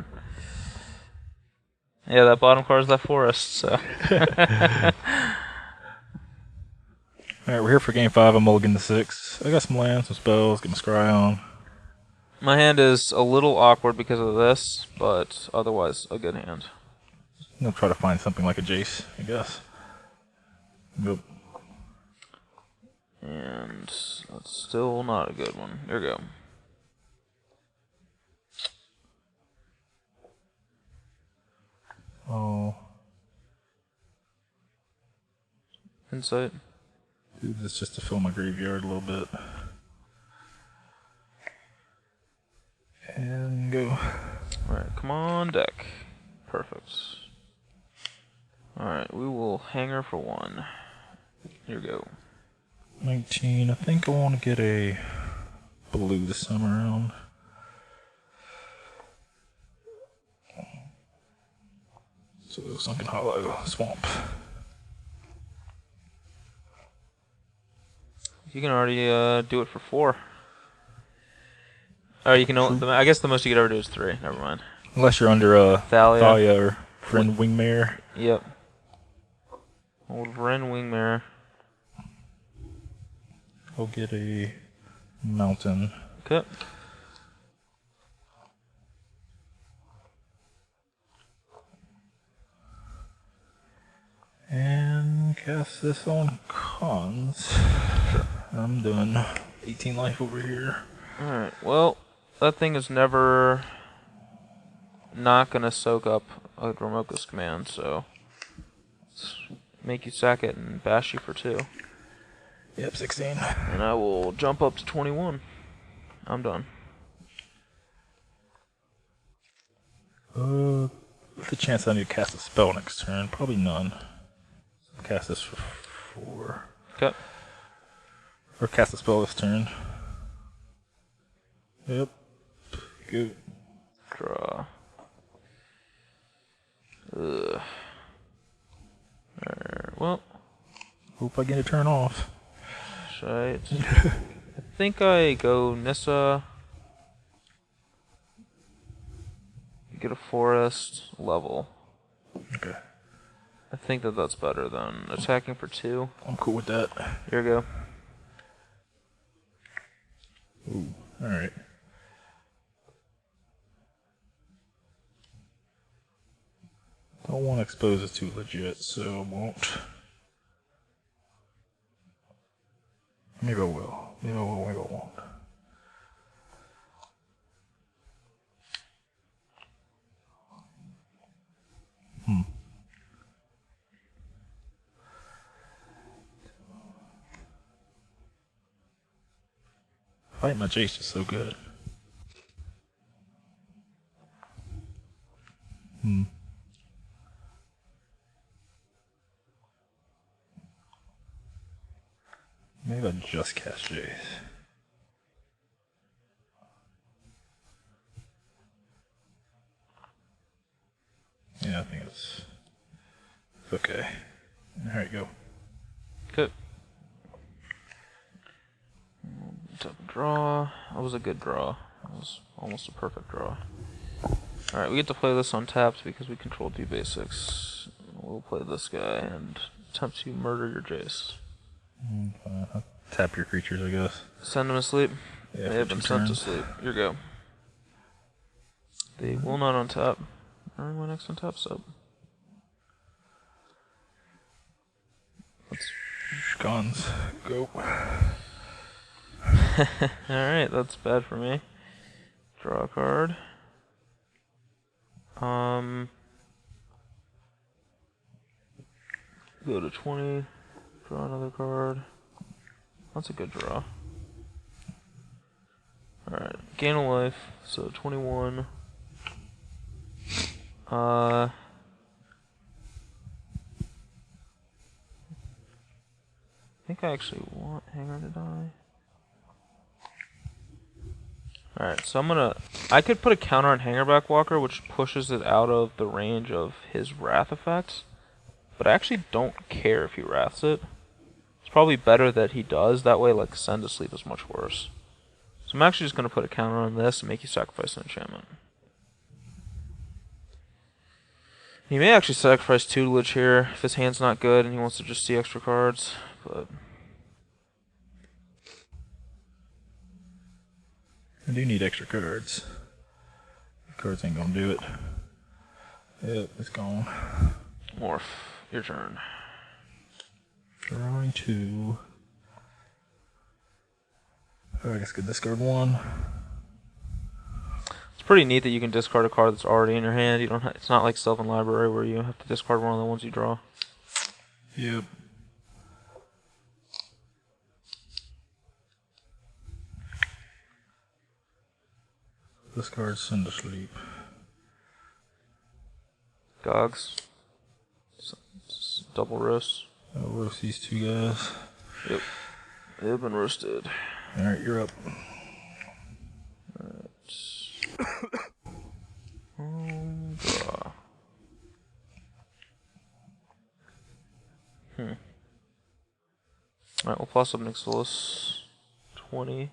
A: Yeah, that bottom card is that forest, so.
B: Alright, we're here for game 5. I'm mulligan to 6. I got some lands, some spells, get my scry on.
A: My hand is a little awkward because of this, but otherwise a good hand.
B: I'm gonna try to find something like a Jace, I guess. Yep.
A: And that's still not a good one. Here we go.
B: Oh.
A: Insight.
B: Do this just to fill my graveyard a little bit. And go.
A: Alright, come on, deck. Perfect. Alright, we will hanger for 1. Here we go.
B: 19. I think I want to get a blue this time around. So, Sunken Hollow, Swamp.
A: You can already do it for 4. Or you can. I guess the most you could ever do is 3. Never mind.
B: Unless you're under
A: Thalia
B: or Friend Wingmare.
A: Yep. Old Ren Wingmare.
B: I'll get a mountain.
A: Okay.
B: And cast this on cons. Sure. I'm done. 18 life over here.
A: Alright, well, that thing is never not going to soak up a Dromoka's command, so let's make you sack it and bash you for 2.
B: Yep, 16.
A: And I will jump up to 21. I'm done.
B: What's the chance I need to cast a spell next turn? Probably none. So cast this for 4.
A: Okay.
B: Or cast a spell this turn. Yep. Good.
A: Draw. Ugh. Well.
B: Hope I get a turn off.
A: I think I go Nissa. Get a forest level.
B: Okay.
A: I think that's better than attacking for 2.
B: I'm cool with that.
A: Here we go.
B: Ooh, alright. Don't want to expose it too legit, so I won't. Maybe I will. Maybe I will, maybe I won't. Fighting my Jace is so good. Maybe I just cast Jace. Yeah, I think it's okay. Alright, go.
A: Good. Took a draw. That was a good draw. That was almost a perfect draw. Alright, we get to play this untapped because we control 2 basics. We'll play this guy and attempt to murder your Jace.
B: Tap your creatures, I guess.
A: Send them to sleep.
B: Yeah,
A: They have been sent to sleep. Your go. They will not untap. Earn my next untap sub.
B: Guns. Go.
A: Alright, that's bad for me. Draw a card. Go to 20. Draw another card. That's a good draw. Alright, gain a life, so 21. I think I actually want Hanger to die. Alright, so I could put a counter on Hangerback Walker, which pushes it out of the range of his Wrath effects. But I actually don't care if he Wraths it. It's probably better that he does, that way like Send to Sleep is much worse. So I'm actually just going to put a counter on this and make you sacrifice an enchantment. He may actually sacrifice Tutelage here if his hand's not good and he wants to just see extra cards, but...
B: I do need extra cards. Cards ain't gonna do it. Yep, it's gone.
A: Morph, your turn.
B: Drawing 2. Oh, I guess I could discard 1.
A: It's pretty neat that you can discard a card that's already in your hand. You don't. It's not like Sylvan Library where you have to discard one of the ones you draw.
B: Yep. Discard Send to Sleep.
A: Gogs. Double roast.
B: I'll roast these 2 guys.
A: Yep. They've been roasted.
B: Alright, you're up.
A: Draw. Alright, we'll plus up Nixilus. 20.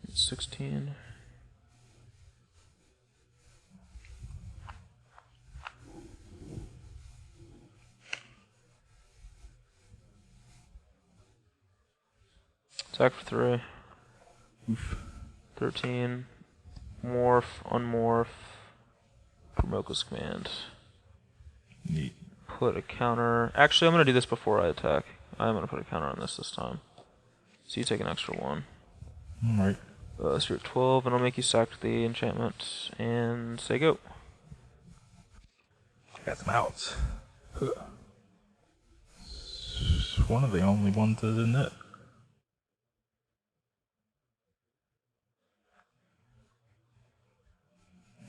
A: It's 16. Attack for 3.
B: Oof.
A: 13. Morph, unmorph. Promokus command.
B: Neat.
A: Put a counter. Actually, I'm going to do this before I attack. I'm going to put a counter on this time. So you take an extra 1.
B: Alright.
A: So you're at 12, and I'll make you sack the enchantment and say go.
B: Got some outs. It's one of the only ones that's in it.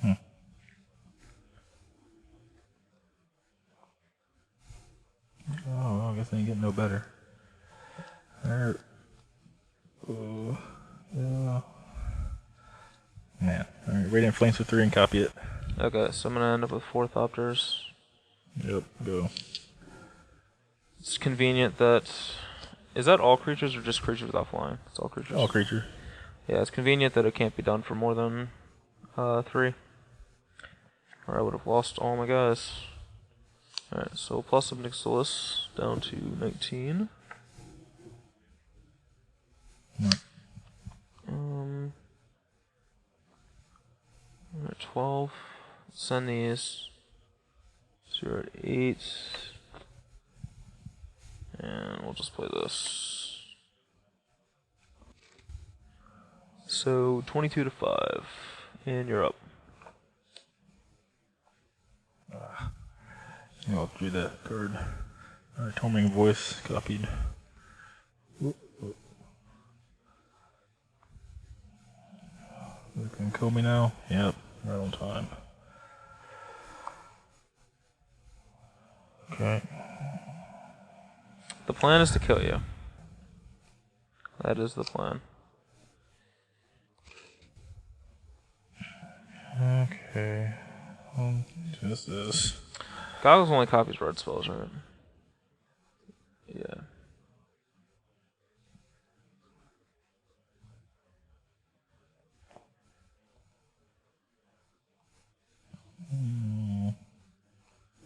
B: Oh, well, I guess I ain't getting no better. Alright. Yeah. Man. Alright, Radiant Flames for 3 and copy it.
A: Okay, so I'm going to end up with 4 Thopters.
B: Yep, go.
A: It's convenient that... Is that all creatures or just creatures without flying? It's all creatures.
B: All creature.
A: Yeah, it's convenient that it can't be done for more than 3. Or I would have lost all my guys. Alright, so plus of Nixilus down to 19.
B: Right.
A: We're at 12. Send these. So you're at 8. And we'll just play this. So 22 to 5. And you're up.
B: I'll do that card. Alright, Tormenting Voice, copied. Is it going to kill me now? Yep, right on time. Okay.
A: The plan is to kill you. That is the plan.
B: Okay. Just this.
A: Goggles only copies red spells, right? Yeah.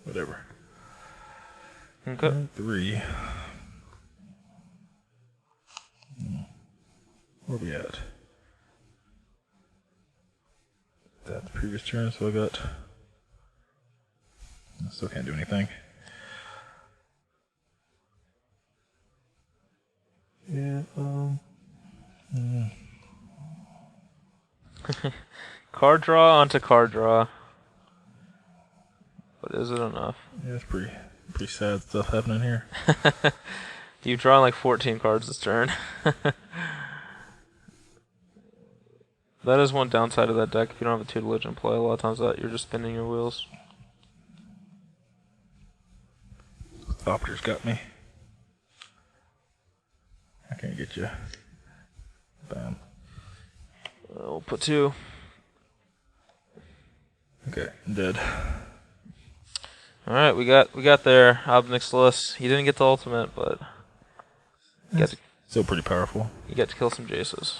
B: Whatever.
A: Okay.
B: 3. Where are we at? That the previous turn, so I got. I still can't do anything. Yeah,
A: Card draw onto card draw. But is it enough?
B: Yeah, it's pretty sad stuff happening here.
A: You've drawn like 14 cards this turn. That is one downside of that deck. If you don't have a tutelage in play, a lot of times that you're just spinning your wheels.
B: Thopter's got me. I can't get you. Bam.
A: We'll put 2.
B: Okay, I'm dead.
A: All right, we got there. Obnixilis. He didn't get the ultimate, but
B: still pretty powerful.
A: You get to kill some Jaces.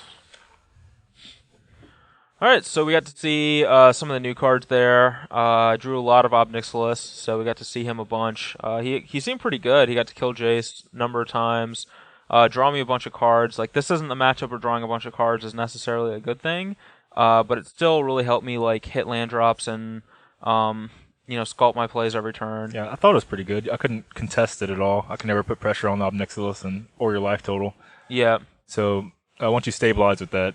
A: All right, so we got to see some of the new cards there. I drew a lot of Obnixilis, so we got to see him a bunch. He seemed pretty good. He got to kill Jace a number of times. Draw me a bunch of cards. Like, this isn't the matchup where drawing a bunch of cards is necessarily a good thing, but it still really helped me like hit land drops and sculpt my plays every turn.
B: Yeah, I thought it was pretty good. I couldn't contest it at all. I could never put pressure on the Obnixilis or your life total.
A: Yeah.
B: So once you stabilize with that,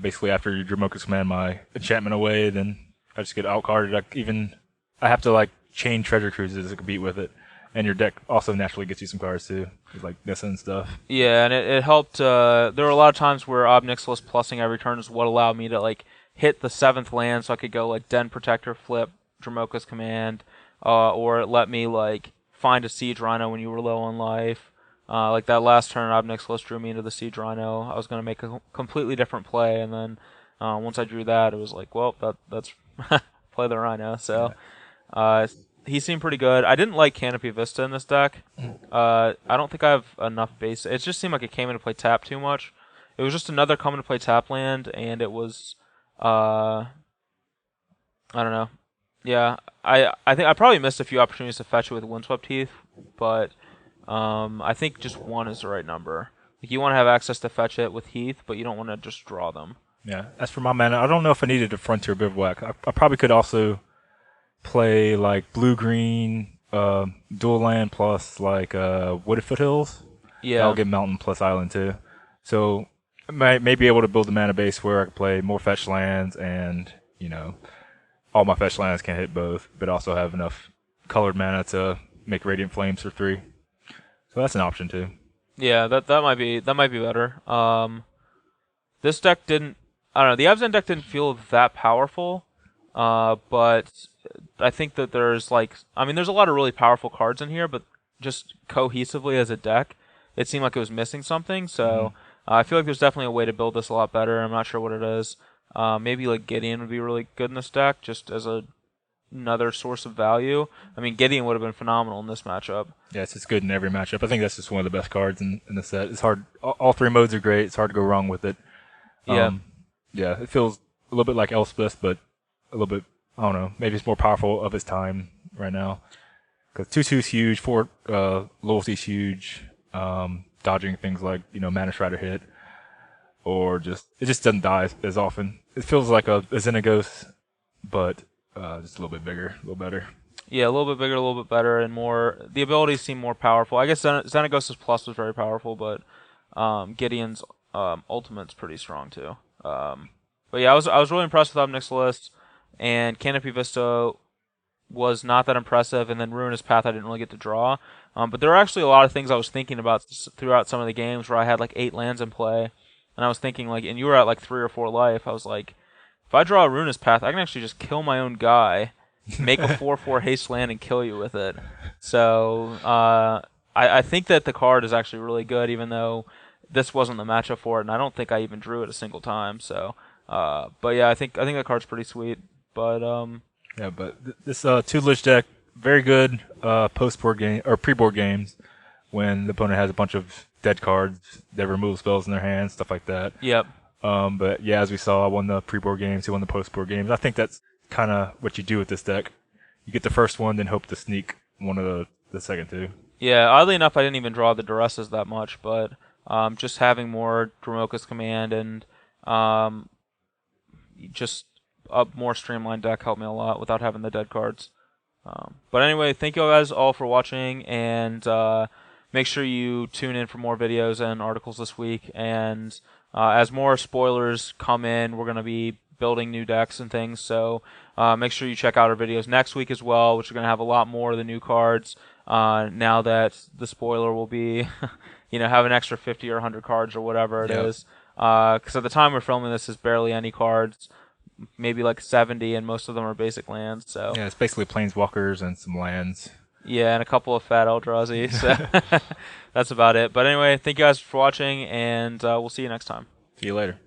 B: basically after you Dromoka's command my enchantment away, then I just get outcarded. I have to like chain treasure cruises to compete with it. And your deck also naturally gets you some cards too, like this and stuff.
A: Yeah, and it helped. There were a lot of times where Obnixilis plussing every turn is what allowed me to like hit the 7th land, so I could go like Den Protector, flip Dromoka's command, or it let me like find a Siege Rhino when you were low on life. Like that last turn, Obnixilis drew me into the Siege Rhino. I was going to make a completely different play, and then once I drew that, it was like, well, that's play the Rhino. So he seemed pretty good. I didn't like Canopy Vista in this deck. I don't think I have enough base. It just seemed like it came into play tap too much. It was just another come into play tap land, and it was, I don't know. Yeah, I think I probably missed a few opportunities to fetch it with Windswept Heath, but I think just 1 is the right number. Like, you want to have access to fetch it with Heath, but you don't want to just draw them.
B: Yeah, as for my mana, I don't know if I needed a Frontier Bivouac. I probably could also play like blue-green dual land plus like Wooded Foothills.
A: Yeah.
B: I'll get Mountain plus Island too. So I may be able to build a mana base where I can play more fetch lands and, all my fetch lands can hit both, but also have enough colored mana to make Radiant Flames for 3. So that's an option too.
A: Yeah, that might be better. This deck didn't. I don't know. The Abzan deck didn't feel that powerful, but I think that there's there's a lot of really powerful cards in here, but just cohesively as a deck, it seemed like it was missing something. So I feel like there's definitely a way to build this a lot better. I'm not sure what it is. Maybe like Gideon would be really good in this deck, just as another source of value. I mean, Gideon would have been phenomenal in this matchup.
B: Yeah, it's just good in every matchup. I think that's just one of the best cards in the set. It's hard. All 3 modes are great. It's hard to go wrong with it.
A: Yeah.
B: Yeah, it feels a little bit like Elspeth, but a little bit, I don't know, maybe it's more powerful of its time right now. Because 2/2's huge, 4 loyalty's huge, dodging things like, Mana Strider hit, or it just doesn't die as often. It feels like a Xenagos, but just a little bit bigger, a little better.
A: Yeah, a little bit bigger, a little bit better, and more. The abilities seem more powerful. I guess Xenagos' plus was very powerful, but Gideon's ultimate's pretty strong too. But yeah, I was really impressed with Obnixilis, and Canopy Vista was not that impressive, and then Ruinous Path I didn't really get to draw. But there are actually a lot of things I was thinking about throughout some of the games where I had like 8 lands in play, and I was thinking and you were at like 3 or 4 life. I was like, if I draw a Ruinous Path, I can actually just kill my own guy, make a 4/4 haste land, and kill you with it. So I think that the card is actually really good, even though this wasn't the matchup for it, and I don't think I even drew it a single time. So, but yeah, I think the card's pretty sweet. But
B: yeah, but this tutelage deck, very good post-board game or pre-board games when the opponent has a bunch of dead cards, they remove spells in their hands, stuff like that.
A: Yep.
B: But yeah, as we saw, I won the pre-board games, he won the post-board games. I think that's kind of what you do with this deck. You get the first one, then hope to sneak one of the second two.
A: Yeah, oddly enough, I didn't even draw the Duresses that much, but just having more Dromoka's Command and just a more streamlined deck helped me a lot without having the dead cards. But anyway, thank you guys all for watching, and make sure you tune in for more videos and articles this week. And as more spoilers come in, we're going to be building new decks and things, so make sure you check out our videos next week as well, which are going to have a lot more of the new cards. Now that the spoiler will be, have an extra 50 or 100 cards or whatever it is. Because at the time we're filming this, there's barely any cards, maybe like 70, and most of them are basic lands. So
B: yeah, it's basically planeswalkers and some lands.
A: Yeah, and a couple of fat Eldrazi. So that's about it. But anyway, thank you guys for watching, and we'll see you next time.
B: See you later.